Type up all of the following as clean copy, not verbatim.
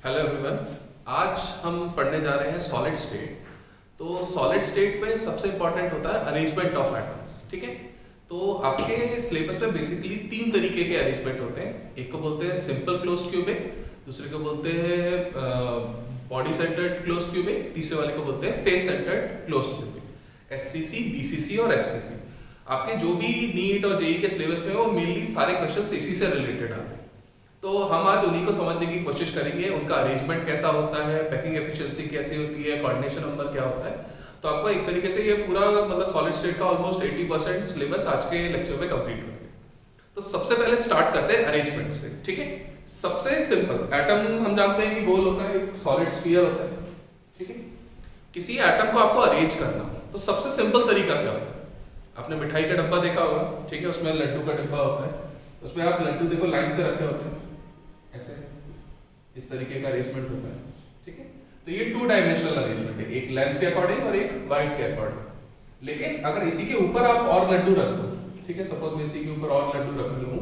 Hello everyone. आज हम पढ़ने जा रहे हैं सॉलिड स्टेट। तो सॉलिड स्टेट में सबसे इंपॉर्टेंट होता है अरेंजमेंट ऑफ एटम्स। ठीक है, तो आपके सिलेबस में बेसिकली तीन तरीके के अरेंजमेंट होते हैं। एक को बोलते हैं सिंपल क्लोज्ड क्यूबिक, दूसरे को बोलते हैं बॉडी सेंटर्ड क्लोज्ड क्यूबिक, तीसरे वाले को बोलते हैं face centred closed cubic. SCC, BCC और एफसीसी। आपके जो भी नीट और जेई के सिलेबस में वो मेनली सारे क्वेश्चंस इसी से रिलेटेड आते हैं। तो हम आज उन्हीं को समझने की कोशिश करेंगे, उनका अरेंजमेंट कैसा होता है, पैकिंग एफिशिएंसी कैसी होती है, कोऑर्डिनेशन नंबर क्या होता है। तो आपको एक तरीके से ये पूरा मतलब सॉलिड स्टेट का ऑलमोस्ट 80% सिलेबस आज के लेक्चर में कंप्लीट हो गया। तो सबसे पहले स्टार्ट करते हैं अरेंजमेंट से। ठीक है, सबसे सिंपल एटम हम जानते हैं कि गोल होता है, एक सॉलिड स्फीयर होता है। ठीक है, किसी एटम को आपको अरेंज करना तो सबसे सिंपल तरीका क्या होता है? आपने मिठाई का डब्बा देखा होगा, ठीक है, उसमें लड्डू का डब्बा होता है, उसमें आप लड्डू देखो लाइन से रखे होते हैं, ऐसे इस तरीके का अरेंजमेंट होता है। ठीक है, तो ये टू डायमेंशनल अरेंजमेंट है, एक लेंथ के अकॉर्डिंग और एक वाइड के अकॉर्डिंग। लेकिन अगर इसी के ऊपर आप और लड्डू रख दो, ठीक है, सपोज मैं इसी के ऊपर और लड्डू रख लूं,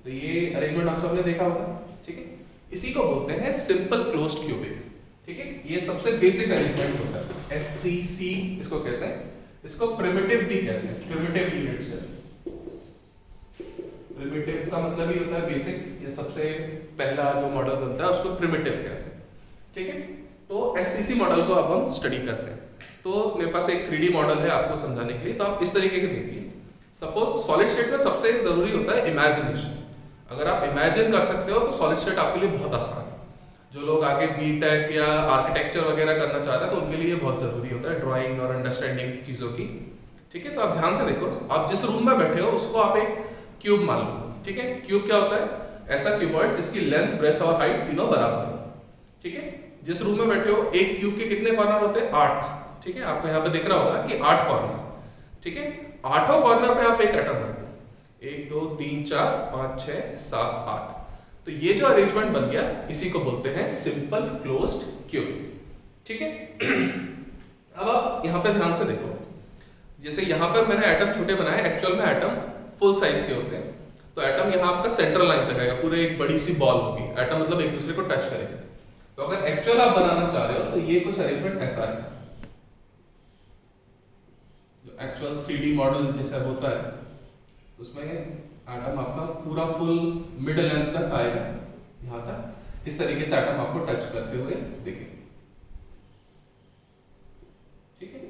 तो ये अरेंजमेंट आप सबने देखा होगा। ठीक है, इसी को बोलते हैं सिंपल क्लोज्ड क्यूबिक। ठीक है, ये सबसे बेसिक अरेंजमेंट होता है, एससीसी इसको कहते हैं। इसको प्रिमिटिव भी कहते हैं, प्रिमिटिव यूनिट सेल। प्रिमिटिव का मतलब ही होता है बेसिक, ये सबसे पहला जो मॉडल बनता है उसको प्रिमिटिव कहते हैं। ठीक है, तो एससीसी मॉडल को अब हम स्टडी करते हैं। तो मेरे पास एक 3D मॉडल है आपको समझाने के लिए, तो आप इस तरीके के देखिए। सपोज सॉलिड स्टेट में सबसे जरूरी होता है इमेजिनेशन। अगर आप इमेजिन कर सकते हो तो सॉलिड स्टेट आपके लिए बहुत आसान है। जो लोग आगे बीटेक या आर्किटेक्चर वगैरह करना चाहते हैं तो उनके लिए बहुत जरूरी होता है ड्राइंग और अंडरस्टैंडिंग चीजों की। ठीक है, तो आप ध्यान से देखो, आप जिस रूम में बैठे हो उसको आप एक क्यूब मान लो। ठीक है, क्यूब क्या होता है? ऐसा क्यूबॉइड जिसकी लेंथ, ब्रेथ और हाइट तीनों बराबर हो। ठीक है, जिस रूम में बैठे हो एक क्यूब के कितने कॉर्नर होते हैं? 8। ठीक है, आपको यहाँ पे दिख रहा होगा कि 8 कॉर्नर। ठीक है, 8 कॉर्नर पे आप एक एटम रखते हैं, 1 2 3 4 5 6 7 8। तो ये जो अरेंजमेंट बन गया इसी को बोलते हैं सिंपल क्लोज्ड क्यूब। ठीक है, अब आप यहाँ पे ध्यान से देखो, जैसे यहाँ पर मैंने एटम छोटे बनाए, एक्चुअल में एटम फुल साइज के होते हैं। तो एटम यहाँ आपका सेंट्रल लाइन तक आएगा, पूरे एक बड़ी सी बॉल होगी, एटम मतलब एक दूसरे को टच करेगा। तो अगर एक्चुअल आप बनाना चाह रहे हो तो ये कुछ अरेंजमेंट ऐसा है, जो एक्चुअल 3D मॉडल जैसा होता है उसमें एटम आपका पूरा फुल मिड लेंथ तक आएगा, यहाँ तक इस तरीके से एटम आपको टच करते हुए दिखेगा। ठीक है,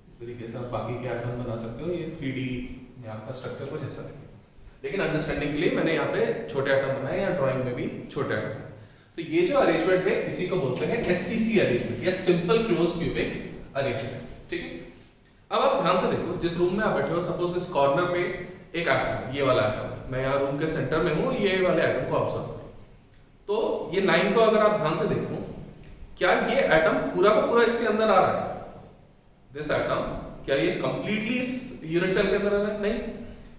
इस तरीके से आप बाकी के एटम बना सकते हो, ये 3D में आपका स्ट्रक्चर कुछ ऐसा है। लेकिन अंडरस्टैंडिंग के लिए मैंने यहाँ पे छोटे एटम बनाए, या ड्राइंग में भी छोटे एटम। तो ये जो अरेंजमेंट है इसी को बोलते हैं एससीसी अरेंजमेंट या सिंपल क्लोज्ड क्यूबिक अरेंजमेंट। ठीक है, अब आप ध्यान से देखो, जिस रूम में आप बैठे हो, सपोज इस कॉर्नर में एक एटम, ये वाला एटम, मैं यहाँ रूम के सेंटर में हूँ, ये वाले एटम को ऑब्जर्व करो। तो ये लाइन को अगर आप ध्यान से देखो, क्या ये एटम पूरा का पूरा इसके अंदर आ रहा है? दिस एटम, क्या ये कंप्लीटली इस यूनिट सेल के अंदर आ रहा है? नहीं,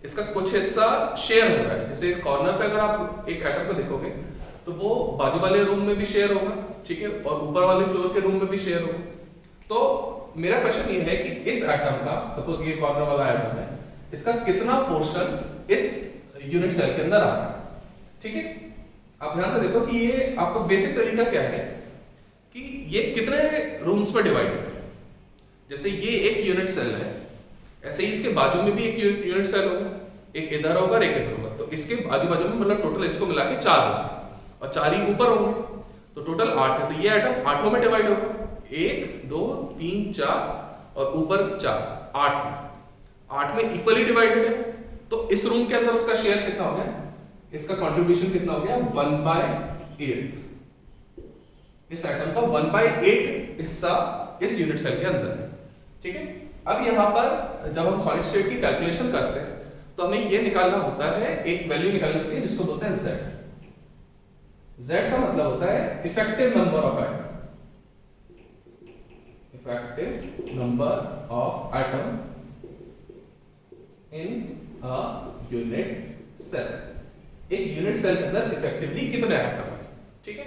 इसका कुछ हिस्सा शेयर हो रहा है। जैसे कॉर्नर पे अगर आप एक एटम को देखोगे तो वो बाजू वाले रूम में भी शेयर होगा, ठीक है, और ऊपर वाले फ्लोर के रूम में भी शेयर होगा। तो मेरा क्वेश्चन ये है कि इस एटम का, सपोज ये कॉर्नर वाला एटम है, इसका कितना पोर्शन इस यूनिट सेल के अंदर आ रहा है? ठीक है, आप ध्यान से देखो कि ये आपको बेसिक तरीका क्या है कि ये कितने रूम्स में डिवाइड होता है। जैसे ये एक यूनिट सेल है, ऐसे ही इसके बाजू में भी एक यूनिट सेल होगा, एक इधर होगा और एक इधर होगा। तो इसके आजू बाजू में मतलब टोटल इसको मिला के 4 होंगे, और 4 ही ऊपर होंगे, तो टोटल 8 है। तो ये एटम 8 में डिवाइड होगा, 1 2 3 4 और ऊपर 4, 8 में इक्वली डिवाइडेड है। तो इस रूम के अंदर उसका शेयर कितना हो गया? इसका कंट्रीब्यूशन कितना हो गया? 1/8। इस एटम का 1/8 हिस्सा इस यूनिट सेल के अंदर है। ठीक है, अब यहाँ पर जब हम सॉलिड स्टेट की कैलकुलेशन करते हैं तो हमें ये निकालना होता है, एक वैल्यू निकालनी होती है जिसको बोलते हैं Z। Z का मतलब होता है effective number of atom, effective number of atom in a unit cell. एक यूनिट सेल के अंदर इफेक्टिवली कितने एटम है? ठीक है,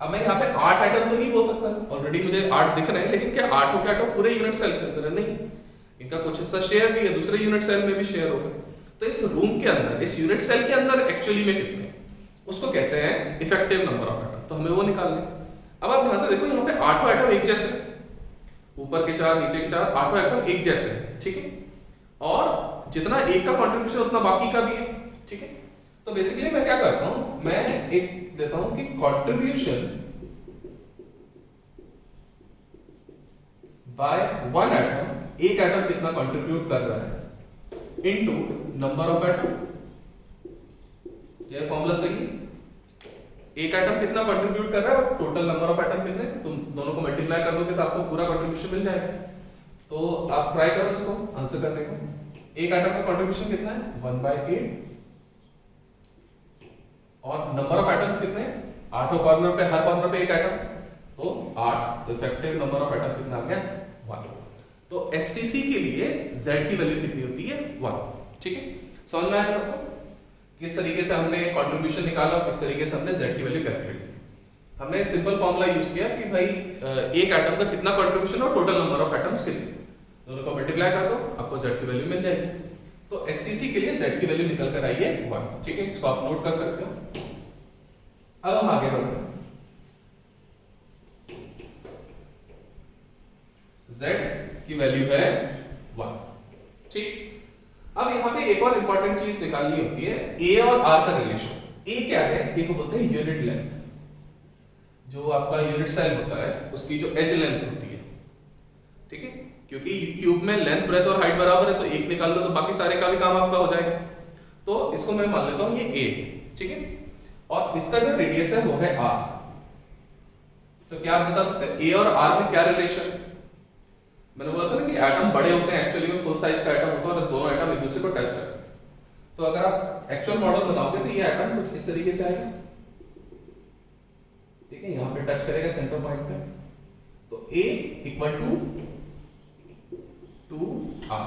अब मैं यहाँ पे 8 एटम तो नहीं बोल सकता, ऑलरेडी मुझे 8 दिख रहे हैं, लेकिन क्या 8 एटम पूरे यूनिट सेल के अंदर है? नहीं, इनका कुछ हिस्सा शेयर भी है, दूसरे यूनिट सेल में भी शेयर होगा। तो इस रूम के अंदर, इस यूनिट सेल के अंदर एक्चुअली में कितने? उसको कहते हैं इफेक्टिव नंबर ऑफ एटम, तो हमें वो निकालना है। अब आप ध्यान से देखो, यहाँ पे 8 एटम एक जैसे, ऊपर के 4 नीचे के 4, 8 एटम एक जैसे हैं, ठीक है, और जितना एक का कंट्रीब्यूशन उतना बाकी का भी है, ठीक है। तो बेसिकली मैं क्या करता हूं, मैं एक देता हूं कि कंट्रीब्यूशन बाय वन एटम, एक एटम कितना कंट्रीब्यूट कर रहा है इनटू नंबर ऑफ एटम। ये फॉर्मूला सही है, एक एटम कितना कंट्रीब्यूट कर रहा है और टोटल नंबर ऑफ एटम कितने, तुम दोनों को मल्टीप्लाई कर दोगे तो आपको पूरा कंट्रीब्यूशन मिल जाएगा। तो आप ट्राई करो इसको आंसर करने को। एक एटम का कंट्रीब्यूशन कितना है 1/8 और नंबर ऑफ एटम्स कितने हैं, 8 कॉर्नर पे, हर कॉर्नर पे एक एटम, तो 8, तो इफेक्टिव नंबर ऑफ एटम कितना आ गया 1। तो एससीसी के लिए z की वैल्यू कितनी होती है 1, ठीक है। समझ में आया सबको किस तरीके से हमने कंट्रीब्यूशन निकाला और किस तरीके से हमने z की वैल्यू कैलकुलेट की। हमने सिंपल फॉर्मूला यूज किया कि भाई एक एटम का कितना कंट्रीब्यूशन और टोटल नंबर ऑफ एटम्स कितने, दोनों को मल्टीप्लाई कर दो, आपको z की वैल्यू मिल जाएगी। तो एससीसी के लिए z की वैल्यू निकल कर आई है 1, ठीक है, इसको आप नोट कर सकते हो। अब हम आगे बढ़ते हैं, z की वैल्यू है 1, ठीक। अब यहाँ पे एक और इंपॉर्टेंट चीज निकालनी होती है, a और r का रिलेशन। a क्या है, a को बोलते हैं यूनिट लेंथ, जो आपका यूनिट सेल होता है उसकी जो एज लेंथ होती है, ठीक है, क्योंकि क्यूब में लेंथ ब्रेथ और हाइट बराबर है, तो एक निकाल लो तो बाकी सारे का भी काम आपका हो जाएगा। तो इसको मैं मान लेता हूं ये a, ठीक है, और इसका जो रेडियस है वो है r। तो क्या आप बता सकते हैं a और r में क्या रिलेशन है? मैंने बोला था ना कि एटम बड़े होते हैं, एक्चुअली में फुल साइज का एटम होता है और दोनों एटम एक दूसरे को टच करते हैं। तो अगर आप एक्चुअल मॉडल बनाओगे तो ये एटम कुछ इस तरीके से आएगा, ठीक है, यहां पे टच करेगा सेंटर पॉइंट पे। तो a equal to r,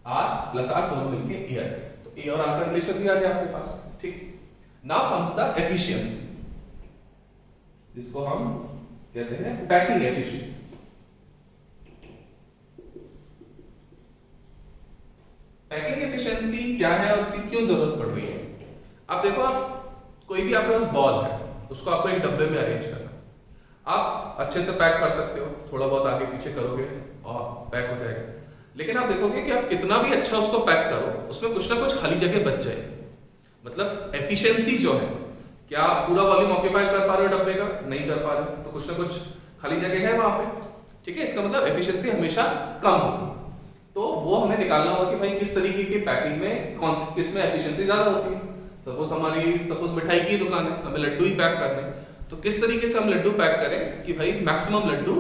r plus r दोनों मिलके a आ जाएगा। तो a और r का रिलेशन भी आ गया आपके पास, ठीक। नाउ कम्स द एफिशिएंसी, जिसको हम कहते हैं पैकिंग एफिशिएंसी। पैकिंग एफिशिएंसी क्या है और उसकी क्यों जरूरत पड़ रही है? आप देखो, आप कोई भी आपके पास बॉल है, उसको आपको एक डब्बे में अरेंज करना, आप अच्छे से पैक कर सकते हो, थोड़ा बहुत आगे पीछे करोगे और पैक हो जाएगा। लेकिन आप देखोगे कि आप कितना भी अच्छा उसको पैक करो, उसमें कुछ ना कुछ खाली जगह बच जाए। मतलब एफिशिएंसी जो है, क्या आप पूरा वॉल्यूम ऑक्यूपाई कर पा रहे हो डब्बे का? नहीं कर पा रहे हो, तो कुछ ना कुछ खाली जगह है वहां पे, ठीक है। इसका मतलब एफिशिएंसी हमेशा कम होगी। तो वो हमें निकालना होगा कि भाई किस तरीके की पैकिंग में कौन सी, किस में एफिशिएंसी ज्यादा होती है। सपोज मिठाई की दुकान है, हमें लड्डू ही पैक करने हैं, तो किस तरीके से हम लड्डू पैक करें कि भाई मैक्सिमम लड्डू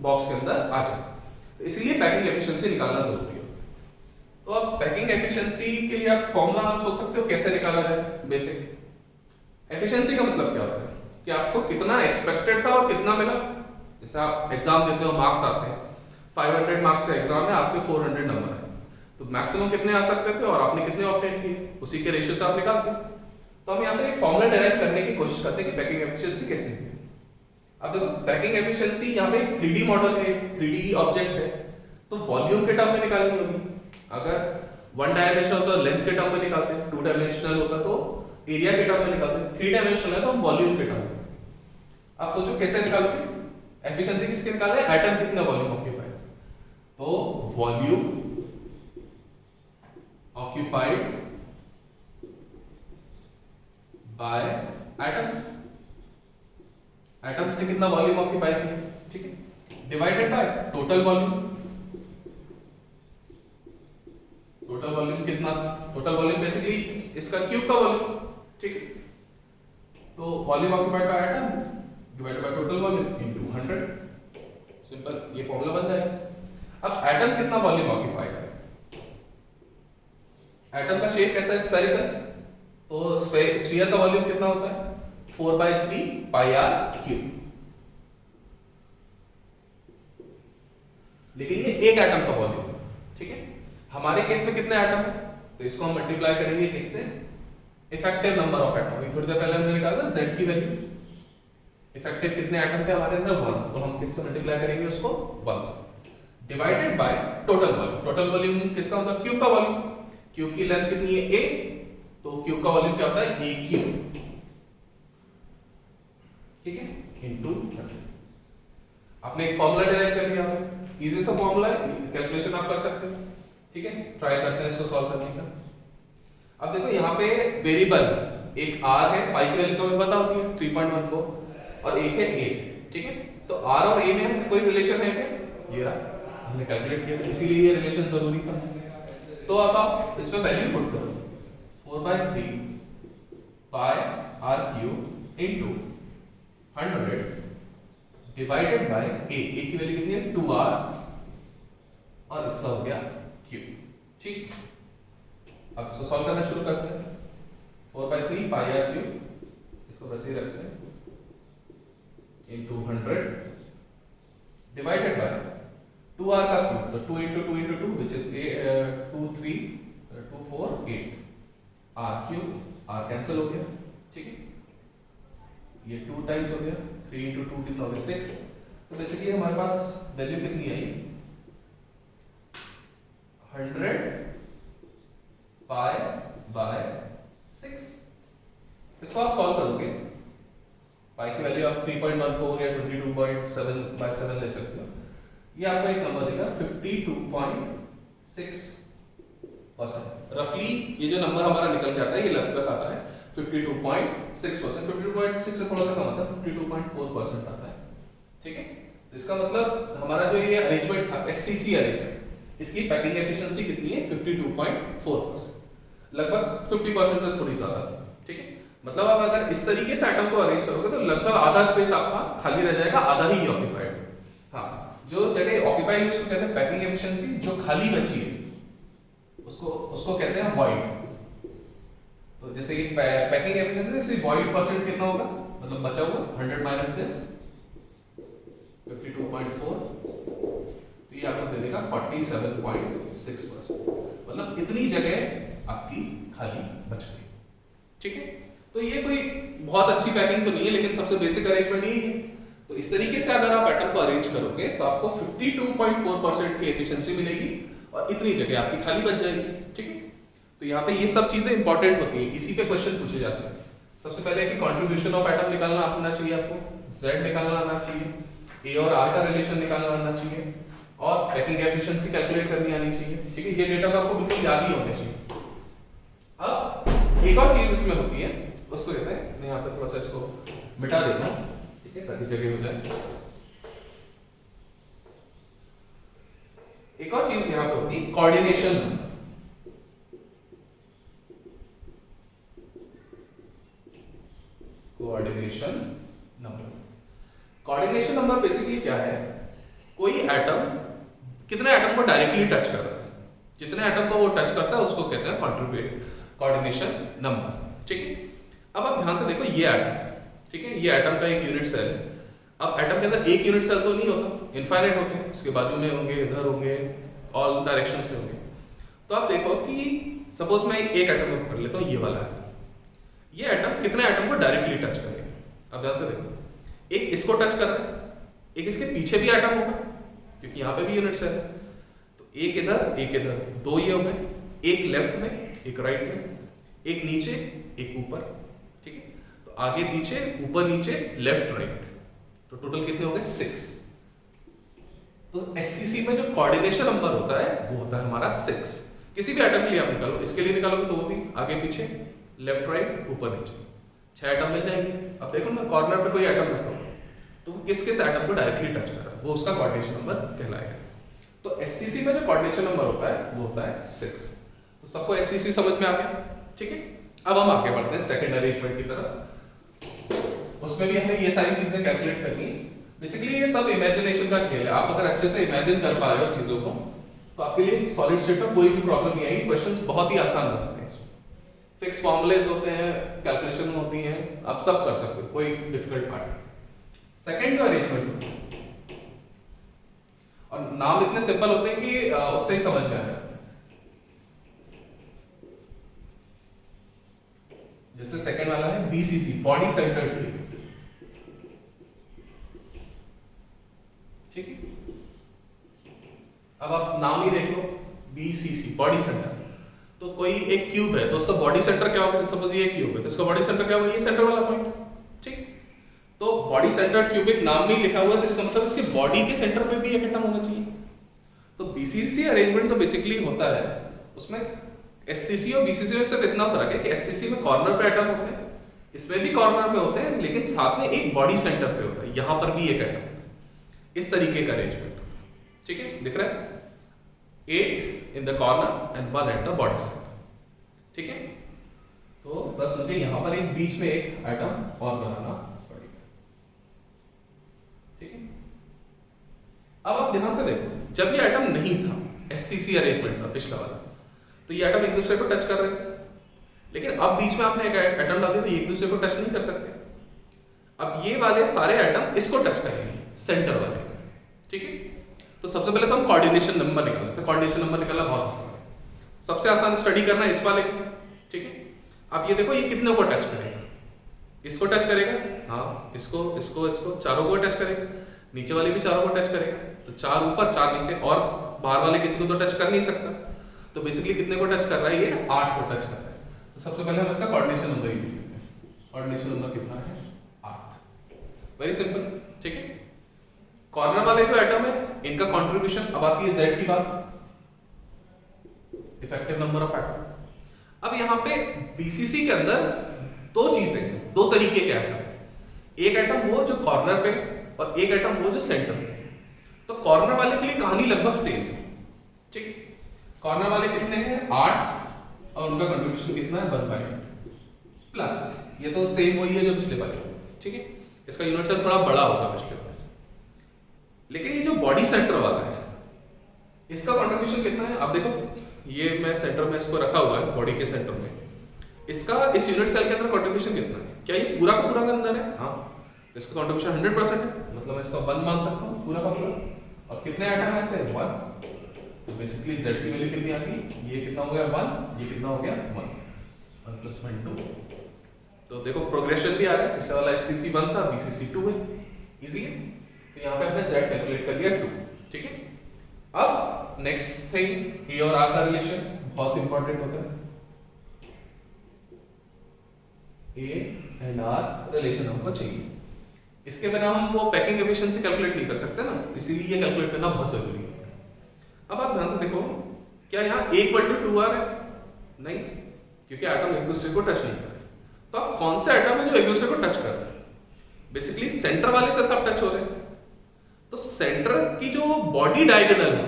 बॉक्स के अंदर आ जाए। तो इसलिए पैकिंग एफिशिएंसी निकालना जरूरी है। तो अब पैकिंग एफिशिएंसी के लिए आप फॉर्मूला सोच सकते हो कैसे निकाला जाए। बेसिक एफिशिएंसी का मतलब क्या होता है कि आपको कितना एक्सपेक्टेड था और कितना मिला। जैसे आप एग्जाम देते हो, मार्क्स आते हैं, 500 मार्क्स का एग्जाम है, आपके 400 नंबर है, तो मैक्सिमम कितने आ सकते थे और आपने कितने ऑब्टेन किए, उसी के रेशियो से आप निकालते हैं। तो हम यहाँ पे एक फॉर्मूला डिराइव करने की कोशिश करते हैं कि पैकिंग एफिशिएंसी कैसे है। अब देखो, पैकिंग एफिशिएंसी यहाँ पे 3D मॉडल है, 3D ऑब्जेक्ट है, तो वॉल्यूम के टर्म में निकालनी होगी। अगर 1 डायमेंशनल होता तो लेंथ के टर्म में निकालते हैं, 2 डायमेंशनल होता तो एरिया के टर्म में निकालते हैं, 3 डायमेंशनल है तो हम वॉल्यूम के टर्म में। आप सोचो कैसे निकालोगे एफिशिएंसी, किसके निकालना है, एटम कितना वॉल्यूम ऑक्यूपाइड, तो volume occupied bye atoms, atoms ने कितना वॉल्यूम ऑक्यूपाई किया, ठीक है, divided by total volume. Total volume कितना, टोटल वॉल्यूम बेसिकली इसका क्यूब का वॉल्यूम, ठीक है। तो volume occupied by atom divided by total volume into 100, simple, ये फॉर्मूला बन जाएगा। अब एटम कितना वॉल्यूम ऑक्यूपाई है, एटम का शेप कैसा है, स्फेरिकल, तो स्फीयर का वॉल्यूम कितना होता है 4/3 पाई r क्यूब। लेकिन ये एक एटम का वॉल्यूम, ठीक है। हमारे केस में कितने एटम है, तो इसको हम मल्टीप्लाई करेंगे किससे, इफेक्टिव नंबर ऑफ एटम। थोड़ी देर पहले हमने निकाला z की वैल्यू, इफेक्टिव कितने एटम थे हमारे अंदर 1, तो हम किससे मल्टीप्लाई करेंगे उसको 1 से, divided by total volume. Total volume किसका होता है, क्यूब का वॉल्यूम, क्यूब की लेंथ कितनी है a, तो क्यूब का वॉल्यूम क्या होता है a क्यूब, ठीक है, इनटू 100। आपने एक फॉर्मूला डिराइव कर लिया, इजी सा फॉर्मूला है, कैलकुलेशन आप कर सकते हो। ठीक है, ट्राई करते हैं इसको सॉल्व करने का। अब देखो यहाँ पे वेरिएबल एक r है, पाई की वैल्यू तो हमें पता होती है 3.14, और एक है a। ठीक है, तो r और a में कोई रिलेशन है क्या? ये रहा, हमने कैलकुलेट किया, इसीलिए ये रिलेशन जरूरी था। तो अब आप इसमें वैल्यू पुट करो, 4/3 पाई r cube into 100 divided by a की वैल्यू कितनी है? 2r, और इसका हो गया q। ठीक, अब इसको सॉल्व करना शुरू करते हैं। 4/3 पाई r क्यूब, इसको वैसे ही रखते हैं, इनटू 100 डिवाइडेड बाय 2r का क्यूब, तो 2 into 2 into 2 which is 2 3 2 4 8, r cube, r cancel हो गया। ठीक है, ये 2 टाइम्स हो गया, 3 into 2 कितना हो गया? 6। तो बेसिकली हमारे पास वैल्यू कितनी आई? 100 पाई बाय 6। इसको आप सॉल्व करोगे, पाई की वैल्यू आप 3.14 या 22.7/7 ले सकते हो। ये आपको एक नंबर देगा 52.6%। रफली ये जो नंबर हमारा निकल जाता है, ये लगभग आता है 52.6%। 52.6 से थोड़ा सा कम आता है, 52.4% आता है। ठीक है, तो इसका मतलब हमारा जो ये अरेंजमेंट था, SCC अरेंजमेंट, इसकी पैकिंग एफिशिएंसी कितनी है? 52.4%, लगभग 50% से थोड़ी ज्यादा। ठीक है, मतलब आप अगर इस तरीके से एटम को अरेंज करोगे तो लगभग आधा स्पेस आपका खाली रह जाएगा, आधा ही ऑक्यूपाइड। हाँ, जो जगह ऑक्यूपाई उसको कहते हैं पैकिंग एफिशिएंसी, जो खाली बची है उसको कहते हैं वॉइड। तो जैसे कि पैकिंग एफिशिएंसी से वॉइड परसेंट कितना होगा, मतलब बचा हुआ 100 माइनस दिस 52.4, तो ये आपको दे देगा 47.6%। मतलब इतनी जगह आपकी खाली बच गई। ठीक है, तो ये कोई बहुत अच्छी पैकिंग तो नहीं है, लेकिन सबसे बेसिक अरेंजमेंट ही है। तो इस तरीके से अगर आप एटम को अरेंज करोगे तो आपको 52.4% की एफिशिएंसी मिलेगी और इतनी जगह आपकी खाली बच जाएगी। ठीक है, तो यहाँ पे ये सब चीजें इंपॉर्टेंट होती है, इसी पे क्वेश्चन पूछे जाते हैं। सबसे पहले कि कंट्रीब्यूशन ऑफ एटम निकालना आना चाहिए आपको, Z निकालना आना चाहिए, A और R का रिलेशन निकालना आना चाहिए, और पैकिंग एफिशिएंसी कैलकुलेट करनी आनी चाहिए। ठीक है, ये डेटा तो आपको बिल्कुल याद ही होने चाहिए। अब एक और चीज इसमें होती है, उसको कहते हैं, मैं यहाँ पे थोड़ा सा इसको मिटा देता हूँ, ठीक है, ताकि जगह हो जाए। एक और चीज यहाँ पे होती है coordination number. Coordination number, coordination number basically क्या है? कोई एटम कितने एटम को डायरेक्टली टच कर रहा है, जितने एटम को वो टच करता है उसको कहते हैं कोऑर्डिनेशन नंबर। ठीक है, अब आप ध्यान से देखो, ये एटम, ठीक है, ये एटम का एक यूनिट सेल है। अब एटम के अंदर एक यूनिट सेल तो नहीं होता, इनफाइनाइट होते हैं, इसके बाजू में होंगे, इधर होंगे, ऑल डायरेक्शंस में होंगे। तो आप देखो कि सपोज मैं एक एटम को पकड़ लेता हूँ, ये वाला है, ये एटम कितने एटम को डायरेक्टली टच करेगा? अब ध्यान से देखो, एक इसको टच कर रहा है, एक इसके पीछे भी एटम होगा क्योंकि यहाँ पे भी यूनिट सेल है, तो एक इधर, दो ये हो गए, एक लेफ्ट में, एक राइट में, एक नीचे, एक ऊपर। ठीक है, तो आगे पीछे, ऊपर नीचे, लेफ्ट राइट, तो टोटल कितने हो गए? 6। तो SCC में जो कोऑर्डिनेशन नंबर होता है वो होता है हमारा 6। किसी भी एटम के लिए आप निकालो, इसके लिए निकालोगे तो वो भी आगे पीछे, लेफ्ट राइट, ऊपर नीचे, 6 एटम मिल जाएंगे। अब देखो ना, कॉर्नर पे कोई एटम रखो तो वो किस एटम को डायरेक्टली टच कर रहा है, वो उसका कोऑर्डिनेशन नंबर कहलाएगा। तो SCC में जो कोऑर्डिनेशन नंबर होता है वो होता है 6। तो सबको SCC समझ में आ गया? ठीक है, अब हम आगे बढ़ते हैं सेकंड अरेंजमेंट की तरफ। उसमें भी हमें ये सारी चीजें कैलकुलेट करनी है। बेसिकली ये सब इमेजिनेशन का खेल है, आप अगर अच्छे से इमेजिन कर पा रहे हो चीजों को तो आपके लिए सॉलिड स्टेट में कोई भी प्रॉब्लम नहीं आएगी। क्वेश्चंस बहुत ही आसान होते हैं, इसमें फिक्स फॉर्मूलेज होते हैं, कैलकुलेशन होती हैं, आप सब कर सकते हो, कोई डिफिकल्ट पार्ट नहीं। सेकंड जो अरेंजमेंट और नाम इतने सिंपल होते हैं कि उससे ही समझ में आ जाता है। जैसे सेकंड वाला है BCC, बॉडी सेंटर्ड क्लिवेट। ठीक है, अब आप नाम ही देख लो, BCC, बॉडी सेंटर। तो कोई एक क्यूब है तो उसका बॉडी सेंटर क्या होगा? सपोज ये क्यूब है तो इसका बॉडी सेंटर क्या होगा? ये सेंटर वाला पॉइंट। ठीक, तो बॉडी सेंटर्ड क्यूबिक नाम में ही लिखा हुआ है, तो इसका मतलब इसके बॉडी के सेंटर पे भी एक एटम होना चाहिए। तो बीसीसी अरेंजमेंट तो बेसिकली होता है, उसमें एससीसी और बीसीसी में सिर्फ इतना फर्क है कि एससीसी में कॉर्नर पे एटम होते हैं, इसमें भी कॉर्नर पे होते हैं, लेकिन साथ में एक बॉडी सेंटर पे होता है, यहां पर भी एक एटम होता है। इस तरीके का अरेंजमेंट, ठीक है, दिख रहा है, 8 in the corner and 1 at the body centre, ठीक है। तो बस मुझे यहां पर एक बीच में एक एटम और बनाना पड़ेगा, ठीक है। अब आप ध्यान से देखो, जब ये एटम नहीं था, एससीसी अरेंजमेंट था पिछला वाला, तो ये एटम एक दूसरे को टच कर रहे थे, लेकिन अब बीच में आपने एक एटम डाल दिया तो ये एक दूसरे को टच नहीं कर सकते। अब ये वाले सारे एटम इसको टच करेंगे, सेंटर वाले, ठीक है। तो सबसे पहले तो हम कोऑर्डिनेशन नंबर निकालते हैं। कोऑर्डिनेशन नंबर निकालना बहुत आसान है, सबसे आसान स्टडी करना इस वाले को, ठीक है। अब ये देखो, ये कितने को टच करेगा, इसको टच करेगा, हाँ, इसको इसको इसको चारों को टच करेगा, नीचे वाले भी चारों को टच करेगा, तो 4 ऊपर 4 नीचे, और बाहर वाले किसी को तो टच कर नहीं सकता, तो बेसिकली कितने को टच कर रहा है, ये 8 को टच कर रहा है। तो सबसे पहले हम इसका कोऑर्डिनेशन नंबर ही लिख लेते हैं। कोऑर्डिनेशन नंबर कितना है, 8, वेरी सिंपल, ठीक है। कॉर्नर वाले जो एटम है इनका कंट्रीब्यूशन, अब आती है Z की बात, इफेक्टिव नंबर ऑफ एटम। अब यहां पे बीसीसी के अंदर दो चीजें, दो तरीके के एटम, एक एटम वो जो कॉर्नर पे और एक एटम वो जो सेंटर पे। तो कॉर्नर वाले के लिए कहानी लगभग सेम है, ठीक। कॉर्नर वाले कितने हैं, 8, और उनका कंट्रीब्यूशन कितना है, 1/8 प्लस, ये तो सेम वही है जो पिछले वाले, ठीक है। इसका यूनिट सेल थोड़ा बड़ा होगा पिछले वाले से, लेकिन ये जो बॉडी सेंटर वाला है इसका कंट्रीब्यूशन कितना है। अब देखो, ये मैं सेंटर में इसको रखा हुआ है, बॉडी के सेंटर में, इसका इस यूनिट सेल के अंदर कंट्रीब्यूशन कितना है, क्या ये पूरा का पूरा के अंदर है, हाँ, तो इसका कंट्रीब्यूशन 100% है, मतलब मैं इसका 1 मान सकता हूँ पूरा का पूरा। और कितने एटम है ऐसे, 1, तो बेसिकली Z की वैल्यू कितनी आ गई, ये कितना हो गया 1, ये कितना हो गया 1, 1 + 1 2। तो देखो प्रोग्रेशन भी आ रहा है, पिछला वाला SCC 1 था, BCC 2 है, इजी है। तो यहाँ पे हमने Z कैलकुलेट कर लिया 2, ठीक है। अब नेक्स्ट थिंग, A और R का रिलेशन बहुत इंपॉर्टेंट होता है, A एंड R रिलेशन हमको चाहिए, इसके बिना हम वो पैकिंग एफिशिएंसी कैलकुलेट नहीं कर सकते ना, इसीलिए ये कैलकुलेट करना बहुत जरूरी है। अब आप ध्यान से देखो, क्या यहाँ A = 2R है, नहीं, क्योंकि एटम एक दूसरे को टच नहीं कर रहे। तो अब कौन सा एटम है जो एक दूसरे को टच कर रहा है, बेसिकली सेंटर वाले से सब टच हो रहे हैं। तो सेंटर की जो बॉडी डायगोनल है,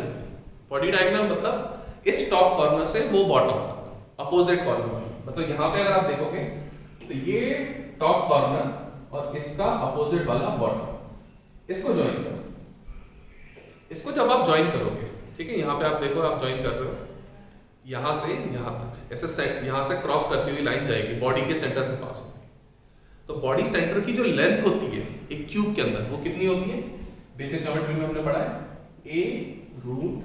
बॉडी डायगोनल मतलब इस टॉप कॉर्नर से वो बॉटम अपोजिट कॉर्नर, मतलब यहाँ पे अगर आप देखोगे तो ये टॉप कॉर्नर और इसका अपोजिट वाला बॉटम, इसको ज्वाइन करो। इसको जब आप ज्वाइन करोगे, ठीक है, यहाँ पे आप देखो, आप ज्वाइन कर रहे हो, यहाँ से यहाँ तक ऐसे सेट, यहाँ से क्रॉस करती हुई लाइन जाएगी, बॉडी के सेंटर से पास होगी। तो बॉडी सेंटर की जो लेंथ होती है एक क्यूब के अंदर, वो कितनी होती है, बेसिक ज्योमेट्री में हमने पढ़ा है A√3,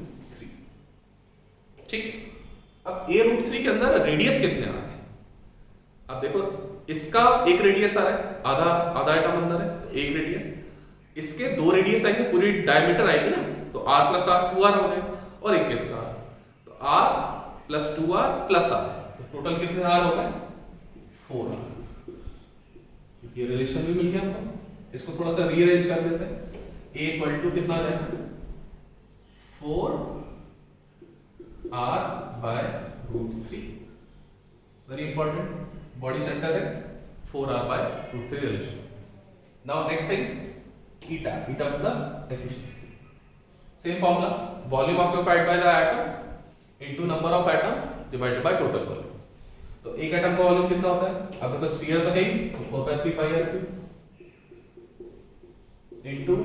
ठीक। अब A√3 के अंदर रेडियस कितने आ रहे हैं, अब देखो, इसका एक रेडियस आ रहा है, आधा एटम अंदर है, तो एक रेडियस, इसके 2 रेडियस आएंगे, पूरी डायमीटर आएगी ना, तो R + R 2R हो गए, और एक किसका, तो R + 2R + R, तो टोटल कितने R हो गए, 4R। ये रिलेशन भी मिल गया हमको। इसको थोड़ा सा रीअरेंज कर देते हैं, A = कितना आ जाएगा, 4R/√3, very important, body centre है, 4R/√3 relation. Now next thing, eta मतलब efficiency, same formula, volume occupied by the atom into number of atom divided by total volume. तो एक एटम का वॉल्यूम कितना होता है, अब देखो स्फीयर तो है ही, 4/3πr³ into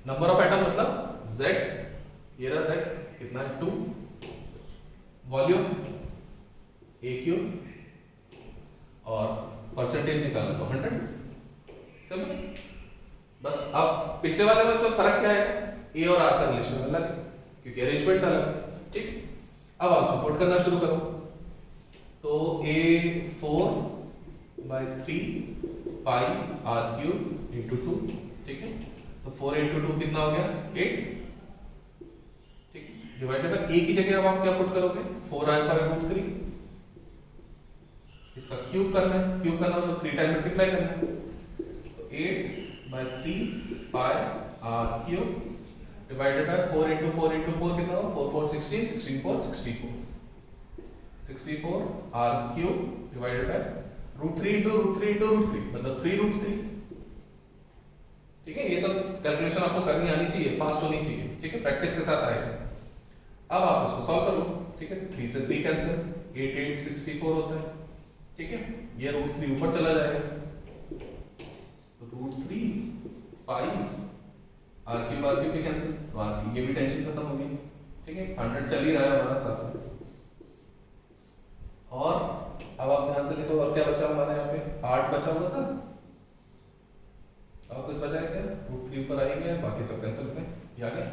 number of atom मतलब Z, ये रहा Z, कितना है 2, वॉल्यूम A³ और परसेंटेज निकालना तो 100, समझ। बस अब पिछले वाले में इसमें फर्क क्या है, A और R का रिलेशन अलग है क्योंकि अरेंजमेंट अलग है, ठीक। अब आप सपोर्ट करना शुरू करो, तो A4/3πr³ × 2, ठीक है। तो 4 × 2 कितना हो गया, 8, ठीक। डिवाइडेड बाय A की जगह अब आप क्या पुट करोगे, 4R/√3, इसका क्यूब करना है, क्यूब करना मतलब 3 टाइम मल्टीप्लाई करना है, तो 8 by 3 pi r cube divided by 4 into 4 into 4 कितना होगा 4 4 16 16 4 64 64 r cube divided by √3 into √3 into √3 मतलब 3 √3। ठीक है, ये सब कैलकुलेशन आपको करनी आनी चाहिए, फास्ट होनी चाहिए। ठीक है, प्रैक्टिस के साथ आएगा। अब आप इसको सॉल्व कर लो। ठीक है, 3 से 3 कैंसिल, 8 8 64 होता है। ठीक है, ये √3 ऊपर चला जाएगा तो √3 पाई आर क्यूब भी कैंसिल, तो आर क्यूब ये भी टेंशन खत्म हो गई। ठीक है, 100 चल ही रहा है हमारा साथ में। और अब आप ध्यान से देखो और क्या बचा हमारा यहाँ पे 8 बचा हुआ था। अब कुछ बचा है क्या, √3 ऊपर आ गया, बाकी सब कैंसिल हो गए, ये आ गया।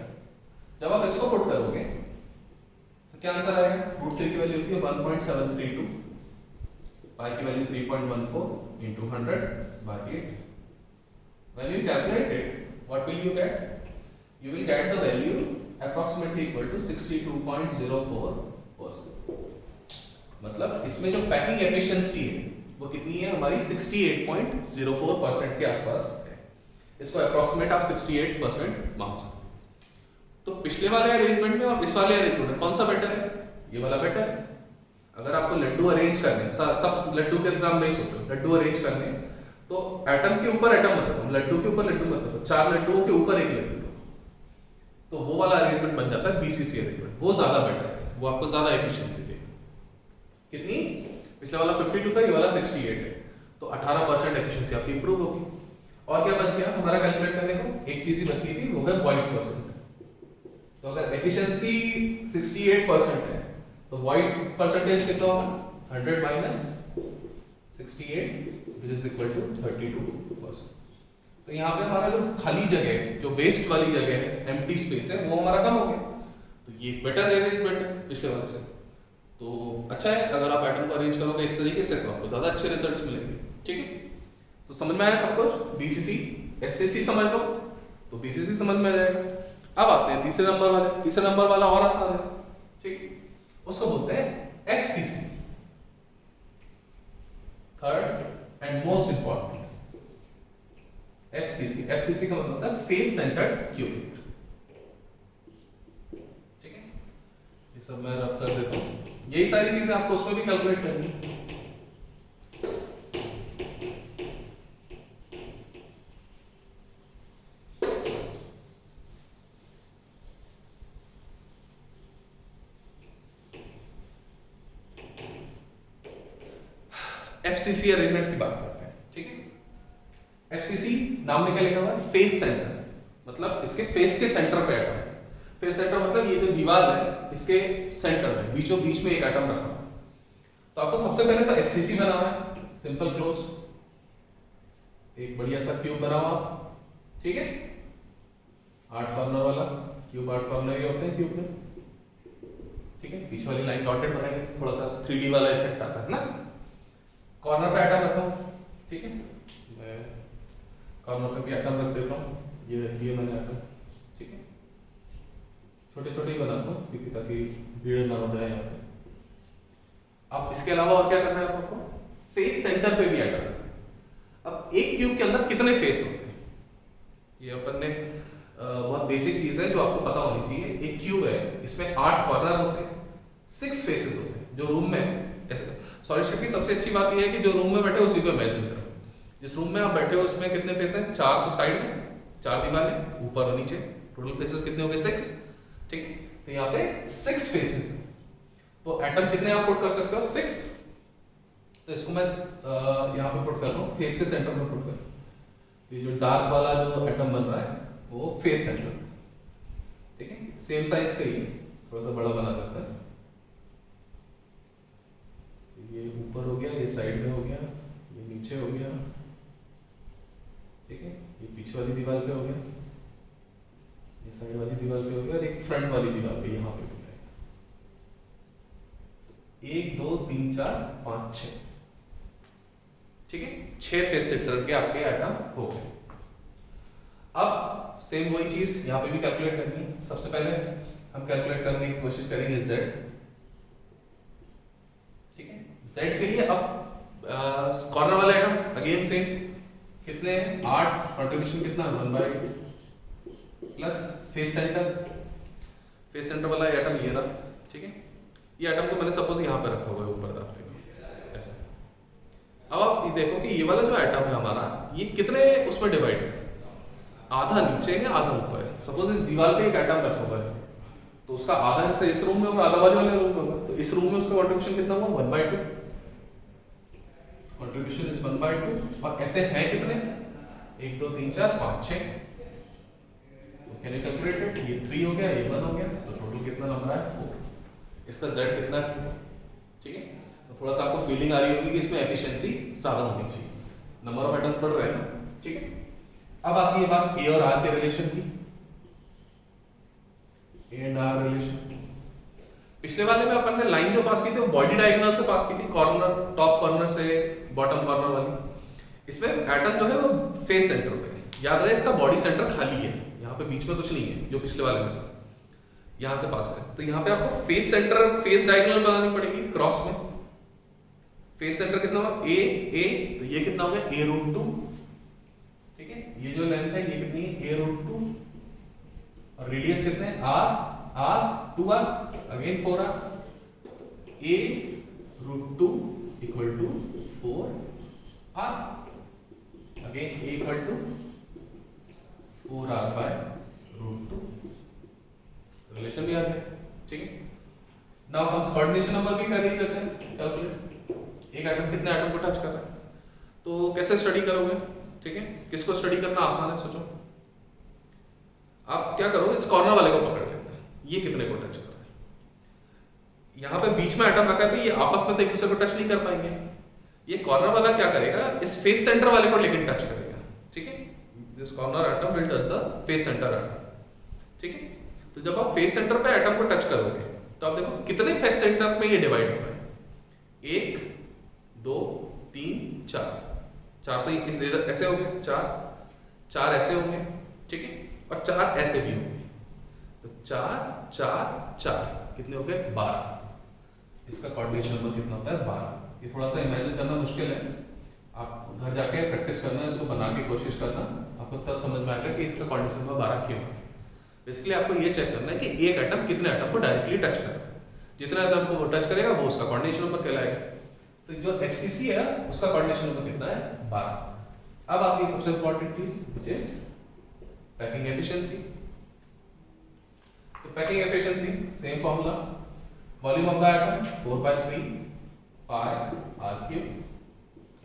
जब आप इसको पुट करोगे तो क्या आंसर आएगा, √3 की वैल्यू होती है 1.732, पाई की value 3.14 into 100 by 8. When you calculate it, what will you get? You will get the value approximately equal to 62.04%. मतलब इसमें जो पैकिंग एफिशिएंसी है वो कितनी है हमारी 68.04% के आसपास है। इसको अप्रोक्सीमेट आप 68% मान सकते हो। तो पिछले वाले अरेंजमेंट में और इस वाले अरेंजमेंट में कौन सा बेटर है, ये वाला बेटर है। अगर आपको लड्डू अरेंज करने, सब लड्डू के नाम नहीं सोचो, लड्डू अरेंज करने तो एटम के ऊपर एटम मत रखो, लड्डू के ऊपर लड्डू मत रखो, 4 लड्डुओं के ऊपर एक लड्डू रखो, तो वो वाला अरेंजमेंट बन जाता है बीसीसी अरेंजमेंट। वो ज्यादा बेटर है, वो आपको ज्यादा एफिशिएंसी देगा। कितनी, पिछले वाला 52 था, ये वाला 68 है, तो 18% एफिशिएंसी आपकी इंप्रूव होगी। और क्या बच गया हमारा कैलकुलेट करने को, एक चीज ही बच गई थी, वो है वॉइड परसेंट। तो अगर एफिशिएंसी 68% है तो वॉइड परसेंटेज कितना होगा, 100 minus 68 which is equal to 32%। तो यहाँ पे हमारा जो खाली जगह है, जो वेस्ट वाली जगह है, एम्प्टी स्पेस है, वो हमारा कम हो गया। तो ये बेटर अरेंजमेंट है पिछले वाले से। तो अच्छा है, अगर आप एटम को अरेंज करोगे इस तरीके से तो आपको ज्यादा अच्छे रिजल्ट्स मिलेंगे। ठीक है, तो समझ में आया सब कुछ। बीसीसी एससीसी समझ लो तो बीसीसी समझ में आ जाएगा। अब आते हैं तीसरे नंबर वाले। तीसरे नंबर वाला और आसान है। ठीक, उसको बोलते हैं FCC, third and most important. FCC, FCC का मतलब होता है फेस सेंटर्ड क्यूबिक। ठीक है, ये सब मैं रब कर देता हूं। यही सारी चीजें आपको उसमें भी कैलकुलेट करनी है। एफसीसी अरेंजमेंट की बात करते हैं। ठीक है, एफसीसी नाम में क्या लिखा हुआ है, फेस सेंटर, मतलब इसके फेस के सेंटर पे एटम है। फेस सेंटर मतलब ये जो दीवार है इसके सेंटर में बीचों बीच में एक एटम रखा हुआ है। तो आपको सबसे पहले तो एससीसी बनाना है, सिंपल क्लोज, एक बढ़िया सा क्यूब बना हुआ। ठीक है, 8 कॉर्नर वाला क्यूब, 8 कॉर्नर ही होते हैं क्यूब में। ठीक है, बीच वाली लाइन डॉटेड बनाएंगे, थोड़ा सा 3D वाला इफेक्ट आता है ना। कॉर्नर पे एटम रखा हूं। ठीक है, मैं कॉर्नर पे भी एटम रख देता हूं, ये मैंने एटम। ठीक है, छोटे छोटे ही बनाता हूं क्योंकि ताकि भीड़ ना हो जाए यहाँ पे। अब इसके अलावा और क्या करना है आपको, फेस सेंटर पे भी एटम रखना है। अब एक क्यूब के अंदर कितने फेस होते हैं, ये अपन ने बहुत बेसिक चीज है जो आपको पता होनी चाहिए। एक क्यूब है, इसमें 8 कॉर्नर होते हैं, 6 फेसेस होते हैं। जो रूम में ऐसे सॉलिड की सबसे अच्छी बात यह है कि जो रूम में बैठे हो उसी को इमेजिन करो। जिस रूम में आप बैठे हो उसमें कितने फेस हैं, 4 तो साइड में, 4 दीवारें ऊपर और नीचे, टोटल फेसेस कितने हो गए 6। ठीक, तो यहाँ पे 6 फेसेस। तो एटम कितने आप पुट कर सकते हो, 6। तो इसको मैं यहाँ पे पुट कर रहा हूँ, फेस के सेंटर में पुट कर। ये जो डार्क वाला जो एटम बन रहा है वो फेस सेंटर। ठीक है, सेम साइज का ही है, थोड़ा सा बड़ा बना सकता है। ये ऊपर हो गया, ये साइड में हो गया, ये नीचे हो गया। ठीक है, ये पीछे वाली दीवार पे हो गया, ये साइड वाली दीवार पे हो गया, और एक फ्रंट वाली दीवार पे यहाँ पे हो गया। 1 2 3 4 5 6। ठीक है, 6 फेस सेंटर के आपके एटम हो गए। अब सेम वही चीज यहाँ पे भी कैलकुलेट करनी है। सबसे पहले हम कैलकुलेट करने की कोशिश करेंगे z। ठीक है, z के लिए अब कॉर्नर वाला एटम अगेन सेम कितने 8, कंट्रीब्यूशन कितना 1/8 प्लस फेस सेंटर वाला एटम ये रहा, ठीक है। ये एटम को मैंने सपोज यहाँ पे रखा हुआ है ऊपर दाबते हुए ऐसा। अब आप ये देखो कि ये वाला जो एटम है हमारा ये कितने उसमें डिवाइड है, आधा नीचे है आधा ऊपर है। सपोज इस दीवार पे एक एटम रखा हुआ है तो उसका आधा हिस्सा इस रूम में होगा, आधा बाजू वाले रूम में होगा, तो इस रूम में उसका कंट्रीब्यूशन कितना हुआ 1/2, कंट्रीब्यूशन इज 1/2। और ऐसे हैं कितने 1 2 3 4 5 6, तो कैन यू कैलकुलेट इट, ये 3 हो गया, ये 1 हो गया, तो टोटल कितना नंबर है 4। इसका z कितना है 4, ठीक है। तो थोड़ा सा आपको फीलिंग आ रही होगी कि इसमें एफिशिएंसी ज्यादा होनी चाहिए, नंबर ऑफ एटम्स बढ़ रहे हैं ना, ठीक है। अब आती है बात ए और आर के रिलेशन की, ए एंड आर रिलेशन। पिछले वाले में अपन ने लाइन जो पास की थी वो बॉडी डायगोनल से पास की थी, कॉर्नर टॉप कॉर्नर से बॉटम कॉर्नर वाली। इसमें एटम जो है वो फेस सेंटर पे है, याद रहे इसका बॉडी सेंटर खाली है, यहाँ पे बीच में कुछ नहीं है जो पिछले वाले में था, यहाँ से पास है। तो यहाँ पे आपको फेस सेंटर फेस डायगोनल बनानी पड़ेगी क्रॉस में। फेस सेंटर कितना होगा ए, तो ये कितना हो गया a√2, ठीक है। ये जो लेंथ है ये कितनी है a√2, और रेडियस कितने r 2r, again 4r, a√2 equal to 4r, again a equal to 4r/√2, relation भी आ गया, ठीक है। नाउ हम कोऑर्डिनेशन नंबर भी कर ही लेते हैं कैलकुलेट। एक एटम कितने एटम को टच कर रहा है, तो कैसे स्टडी करोगे, ठीक है। किसको स्टडी करना आसान है, सोचो आप क्या करो, इस कॉर्नर वाले को पकड़ लेते हैं, ये कितने को टच कर रहा है। यहाँ पे बीच में एटम रखा है तो ये आपस में तो एक दूसरे को टच नहीं कर पाएंगे। ये कॉर्नर वाला क्या करेगा, इस फेस सेंटर वाले को लेकिन टच करेगा, ठीक है। This corner atom will touch the face centre atom, ठीक है। तो जब आप फेस सेंटर पे एटम को टच करोगे तो आप देखो कितने फेस सेंटर में ये डिवाइड हो रहा है, 1 2 3 4, तो इस ऐसे हो गए 4 ऐसे होंगे, ठीक है, और 4 ऐसे भी होंगे, तो 4 4 4 कितने हो गए 12। इसका कोऑर्डिनेशन नंबर कितना होता है 12। ये थोड़ा सा इमेजिन करना मुश्किल है, आप घर जाके प्रैक्टिस करना, इसको बना के कोशिश करना, आपको तब समझ में आएगा कि इसका कोऑर्डिनेशन नंबर 12 क्यों है। बेसिकली आपको ये चेक करना है कि एक एटम कितने एटम को डायरेक्टली टच कर रहा है, जितना एटम को टच करेगा वो उसका कोऑर्डिनेशन नंबर कहलाएगा। तो जो FCC है उसका कोऑर्डिनेशन नंबर कितना है 12। अब आपकी सबसे इंपॉर्टेंट चीज व्हिच इज पैकिंग एफिशिएंसी। तो packing efficiency same formula, volume of the atom 4/3 pi r³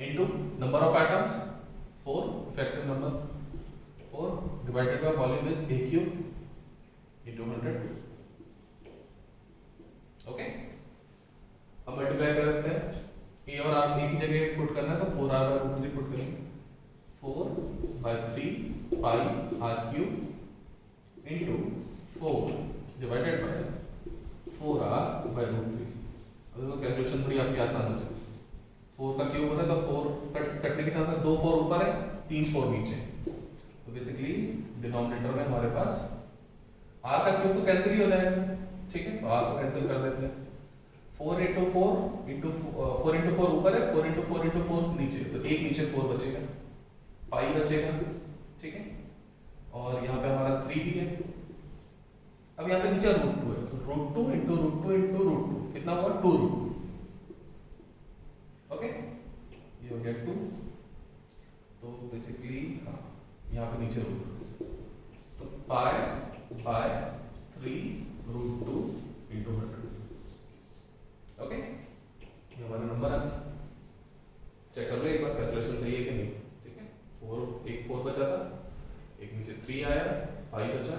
into number of atoms 4, effective number 4 divided by volume is a³ into 100, okay. अब मल्टीप्लाई कर देते हैं, ए और आर एक ही जगह पुट करना है तो 4r/√3 पुट करेंगे, 4/3 pi r³ into 4 divided by 4r/√3। अब देखो कैलकुलेशन थोड़ी आपकी आसान हो जाएगी। 4 का क्यूब हो रहा है तो 4 कटने के चांस है, 2 4 ऊपर है 3 4 नीचे, तो बेसिकली डिनोमिनेटर में हमारे पास r का क्यूब तो कैंसिल ही हो जाएगा, ठीक है, तो r को कैंसिल कर देते हैं। 4 into 4 ऊपर है, 4 into 4 नीचे, तो एक नीचे 4 बचेगा, पाई बचेगा, ठीक है, और यहाँ पे हमारा 3 भी है। अब यहाँ पे नीचे √2 है, तो √2 into √2 into √2 कितना हुआ 2√2, ओके, ये हो गया 2। तो बेसिकली हाँ यहाँ पे नीचे √2, तो pi/3√2 into 100, ओके। ये हमारा नंबर है, चेक कर लो एक बार कैलकुलेशन सही है कि नहीं, ठीक है। 4 बचा था, एक नीचे 3 आया, पाई बचा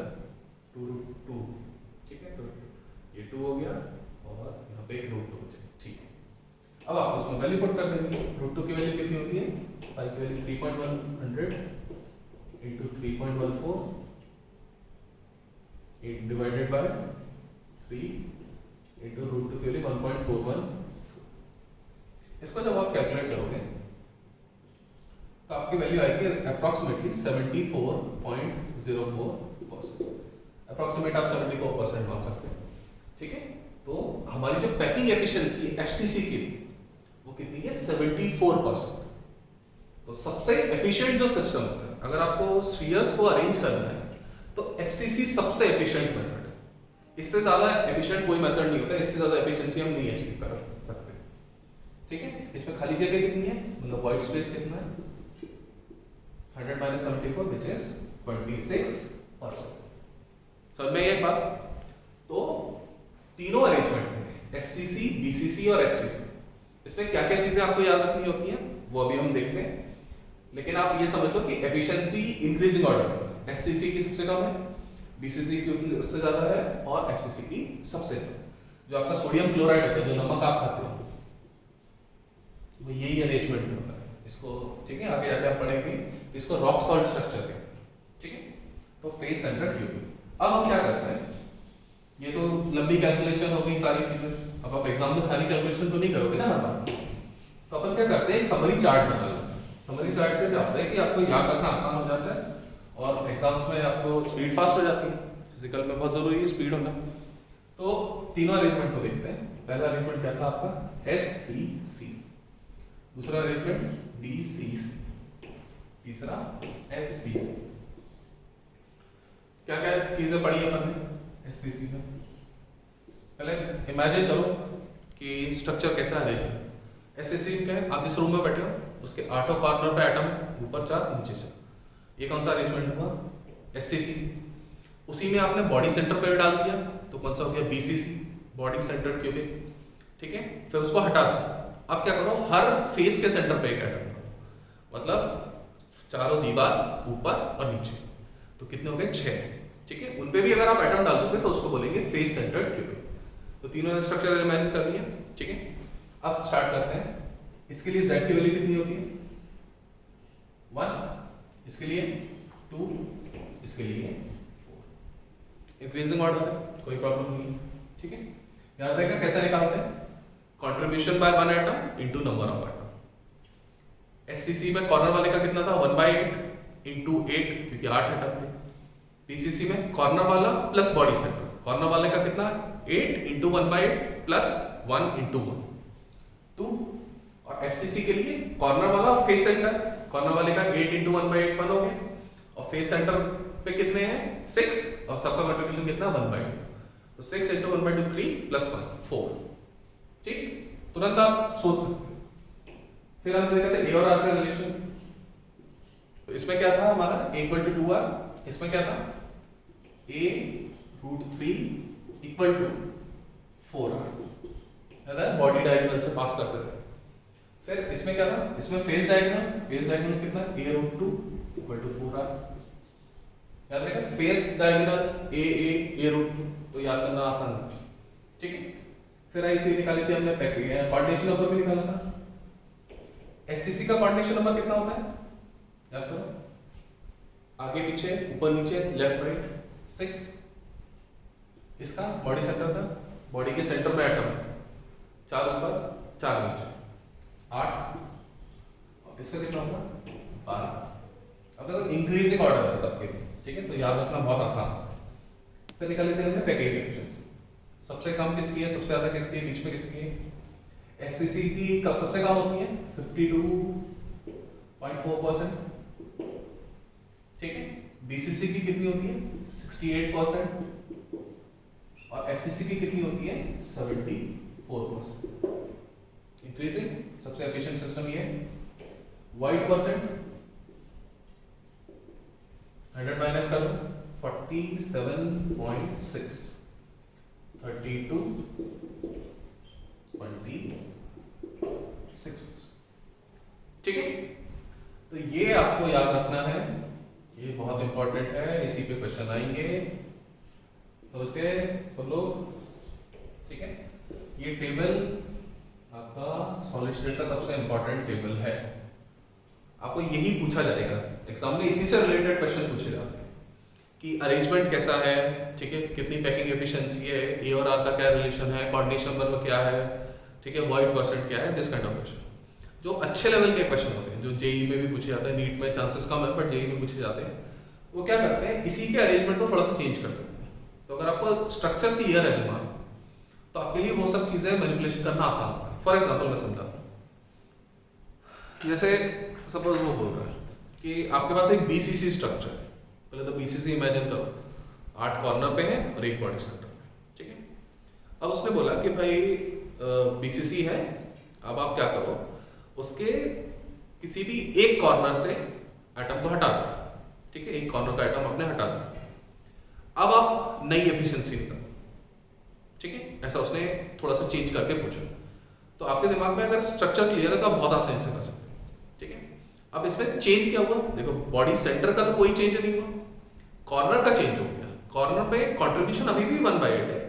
2√2, ठीक है, तो ये 2 हो गया और यहाँ पे एक √2 बचा, ठीक है। अब आप उसमें वैल्यू पुट कर देंगे, √2 की वैल्यू कितनी होती है, पाई की value 3.100 into 3.14 divided by 3 into √2 के लिए 1.41। इसको जब आप कैलकुलेट करोगे तो आपकी वैल्यू आएगी अप्रॉक्सीमेटली 74.04%। अप्रॉक्सीमेट आप 74% मान सकते हैं, ठीक है। तो हमारी जो पैकिंग एफिशिएंसी FCC की वो कितनी है 74%। तो सबसे एफिशिएंट जो सिस्टम होता है, अगर आपको स्फीयर्स को अरेंज करना है तो एफसीसी सबसे एफिशिएंट मेथड है। इससे ज़्यादा एफिशिएंट कोई मेथड नहीं होता, इससे ज़्यादा एफिशिएंसी हम नहीं अचीव कर सकते। ठीक है, इसमें खाली जगह कितनी है, मतलब वाइट स्पेस कितना है, 100 - 74 विच इज 26%। समझ में ये बात? तो तीनों अरेंजमेंट में एससीसी, बीसीसी और एफसीसी, इसमें क्या क्या चीजें आपको याद रखनी होती हैं वो अभी हम देखते हैं। लेकिन आप ये समझ लो कि एफिशिएंसी इंक्रीजिंग ऑर्डर में एससीसी की सबसे कम है, बीसीसी की उससे ज्यादा है और एफसीसी की सबसे ज्यादा। जो आपका सोडियम क्लोराइड होता है, जो नमक आप खाते हो, वो यही अरेंजमेंट में होता है इसको। ठीक है, आगे जाके आप पढ़ेंगे इसको रॉक सॉल्ट स्ट्रक्चर कहते हैं। ठीक है, तो फेस सेंटर ट्यूब। अब हम क्या करते हैं, ये तो लंबी कैलकुलेशन हो गई सारी चीजें, अब आप एग्जाम में सारी कैलकुलेशन तो नहीं करोगे ना हर बार, तो अपन क्या करते हैं एक समरी चार्ट बना लेते हैं। समरी चार्ट से क्या होता है कि आपको याद रखना आसान हो जाता है और एग्जाम्स में आपको स्पीड फास्ट हो जाती है। फिजिकल में बहुत जरूरी है स्पीड होना। तो तीनों अरेंजमेंट को देखते हैं। पहला अरेंजमेंट क्या था आपका, एससीसी, दूसरा अरेंजमेंट बीसीसी, तीसरा एफसीसी। क्या क्या चीजें पढ़ी अपन ने एससीसी में? पहले इमेजिन करो कि स्ट्रक्चर कैसा है। एससीसी क्या है, आप जिस रूम में बैठे हो उसके आठों कॉर्नर पे एटम, ऊपर 4 नीचे 4, ये कौन सा अरेंजमेंट हुआ, एससीसी। उसी में आपने बॉडी सेंटर पे भी डाल दिया तो कौन सा हो गया, बीसीसी, बॉडी सेंटर क्यूबिक। ठीक है, फिर उसको हटा दो। अब क्या करो, हर फेस के सेंटर पे एक एटम करो, मतलब चारों दीवार ऊपर और नीचे, तो कितने हो गए 6। ठीक है, उन पे भी अगर आप एटम डाल दोगे तो उसको बोलेंगे फेस सेंटर्ड क्यूबिक। तो तीनों स्ट्रक्चर इमेजिन कर लिया। ठीक है, अब स्टार्ट करते हैं। इसके लिए z की वैल्यू कितनी होती है, 1, इसके लिए 2, इसके लिए 4। इंक्रीजिंग ऑर्डर है, कोई प्रॉब्लम नहीं है। ठीक है, याद रहेगा कैसे निकालते हैं, contribution by 1 atom into number of atom. SCC में कॉर्नर वाले का कितना था, 1/8 इनटू 8, क्योंकि 8 एटम थे। बीसीसी में कॉर्नर वाला प्लस बॉडी सेंटर, कॉर्नर वाले का कितना, 8 इनटू 1/8 प्लस 1 इनटू 1, 2। और एफसीसी के लिए कॉर्नर वाला और फेस सेंटर, कॉर्नर वाले का 8 इनटू 1/8 1 हो गया, और फेस सेंटर पे कितने हैं, 6, और सबका कंट्रीब्यूशन कितना, 1/2, तो 6 इनटू 1/2 3 प्लस 1 4। ठीक, तुरंत आप सोच सकते हैं। फिर हम देखते हैं ए और आर का रिलेशन। तो इसमें क्या था हमारा, a = 2r, इसमें क्या था, a√3 = 4r, याद है, बॉडी डायगोनल से पास करते थे। फिर इसमें क्या था, इसमें फेस डायगोनल कितना, a√2 = 4r, याद रहेगा। फेस डायगोनल a√2, तो याद करना आसान है। ठीक है, फिर आई थी निकाली थी हमने कोऑर्डिनेशन नंबर भी निकाला था। एससीसी का कोऑर्डिनेशन नंबर कितना होता है, याद करो, आगे पीछे ऊपर नीचे लेफ्ट राइट 6। इसका बॉडी सेंटर का, बॉडी के सेंटर में एटम, 4 ऊपर 4 नीचे 8, और इसका कितना होगा 12। अब देखो इंक्रीजिंग ऑर्डर है सबके लिए। ठीक है, तो याद रखना बहुत आसान है। फिर निकाले थे हमने पैकेज एफिशिएंसी, सबसे कम किसकी है, सबसे ज्यादा किसकी है, बीच में किसकी है। एससीसी की कब सबसे कम होती है, 52.4%। ठीक है, बीसीसी की कितनी होती है, 68%, और एफसीसी की कितनी होती है, 74%। इंक्रीजिंग, सबसे एफिशिएंट सिस्टम ये है। वाइट परसेंट 100 माइनस कर लो, 47.6, 32, 26। ठीक है, तो ये आपको याद रखना है, ये बहुत इंपॉर्टेंट है, इसी पे क्वेश्चन आएंगे, समझ गए सब लोग। ठीक है, ये टेबल आपका सॉलिड स्टेट का सबसे इंपॉर्टेंट टेबल है, आपको यही पूछा जाएगा एग्जाम में, इसी से रिलेटेड क्वेश्चन पूछे जाते हैं कि अरेंजमेंट कैसा है। ठीक है, कितनी पैकिंग एफिशिएंसी है, ए और आर का क्या रिलेशन है, कोऑर्डिनेशन नंबर क्या है, ठीक है, वाइट परसेंट क्या है, दिस काइंड ऑफ क्वेश्चन जो अच्छे लेवल के क्वेश्चन होते हैं, जो जेई में भी पूछे जाते हैं, नीट में चांसेस कम है बट जेई में पूछे जाते हैं। वो क्या करते हैं, इसी के अरेंजमेंट को थोड़ा सा चेंज कर देते हैं। तो अगर आपको स्ट्रक्चर क्लियर है दिमाग, तो आपके लिए वो सब चीजें मैनिपुलेशन करना आसान होता है। फॉर एग्जाम्पल मैं समझाता हूँ, जैसे सपोज वो बोल रहा है कि आपके पास एक बीसीसी स्ट्रक्चर है, पहले तो बीसीसी इमेजिन करो, 8 कॉर्नर पे है और एक बॉडी सेंटर पे, ठीक है। अब उसने बोला कि भाई बीसीसी है, अब आप क्या करो, उसके किसी भी एक कॉर्नर से एटम को हटा दो, ठीक है, एक कॉर्नर का एटम आपने हटा दिया। अब आप नई एफिशिएंसी निकालो, ठीक है, ऐसा उसने थोड़ा सा चेंज करके पूछा। तो आपके दिमाग में अगर स्ट्रक्चर क्लियर है तो आप बहुत आसानी से कर सकते हैं, ठीक है। अब इसमें चेंज क्या हुआ, देखो बॉडी सेंटर का तो कोई चेंज नहीं हुआ, कॉर्नर का चेंज हो गया। कॉर्नर पे कंट्रीब्यूशन अभी भी 1/8 है,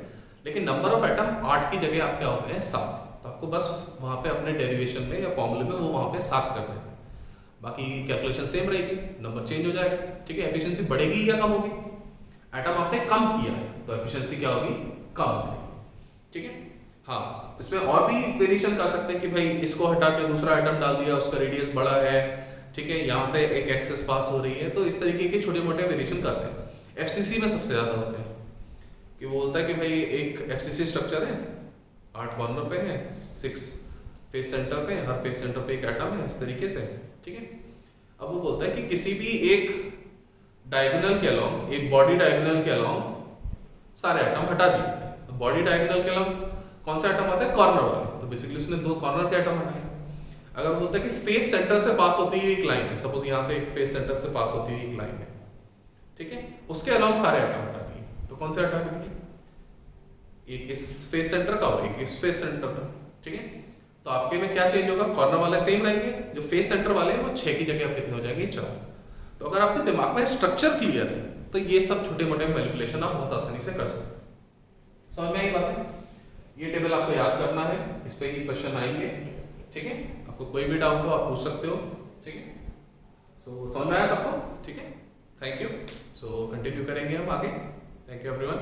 लेकिन नंबर ऑफ एटम 8 की जगह आप क्या हो गए 7। तो आपको बस वहां पे अपने डेरिवेशन में या फॉर्मूले में वो वहां पे 7 कर देना है, बाकी कैलकुलेशन सेम रहेगी, नंबर चेंज हो जाएगा, ठीक है। एफिशिएंसी बढ़ेगी या कम होगी, एटम आपने कम किया है तो एफिशिएंसी क्या होगी, कम हो जाएगी, ठीक है। हाँ, इसमें और भी वेरिएशन कर सकते हैं कि भाई इसको हटा के दूसरा आइटम डाल दिया, उसका रेडियस बड़ा है, ठीक है, यहाँ से एक एक्सेस पास हो रही है, तो इस तरीके के छोटे मोटे वेरिएशन करते हैं। एफसीसी में सबसे ज्यादा होते हैं कि वो बोलता है कि भाई एक एफसीसी स्ट्रक्चर है, 8 कॉर्नर पे है, 6 फेस सेंटर पे, हर फेस सेंटर पे एक एटम है, इस तरीके से, ठीक है। अब वो बोलता है कि किसी भी एक डायगोनल के अलोंग, एक बॉडी डायगोनल के अलोंग सारे एटम हटा दिए। तो बॉडी डायगोनल के अलोंग कौन सा एटम आता है, कॉर्नर वाले, तो बेसिकली उसने 2 कॉर्नर के एटम हटाए। अगर वो बोलता है कि फेस सेंटर से पास होती हुई एक लाइन है, सपोज यहाँ से एक फेस सेंटर से पास होती हुई एक लाइन है, ठीक है, उसके अलाउंग सारे एटम हटा दिए, तो कौन से हटा दिए, एक इस फेस सेंटर का और एक इस फेस सेंटर का, ठीक है। तो आपके में क्या चेंज होगा, कॉर्नर वाले सेम रहेंगे, जो फेस सेंटर वाले हैं वो 6 की जगह कितने हो जाएंगे, 4। तो अगर आपके दिमाग में स्ट्रक्चर क्लियर है तो ये सब छोटे मोटे मैनिपुलेशन आप बहुत आसानी से कर सकते हैं। समझ में आई बात है, ये टेबल आपको याद करना है, इस पे ही क्वेश्चन आएंगे, ठीक है। आपको कोई भी डाउट हो आप पूछ सकते हो, ठीक है। सो समझ में आया सबको, ठीक है, थैंक यू। सो कंटिन्यू करेंगे हम आगे, थैंक यू एवरीवन।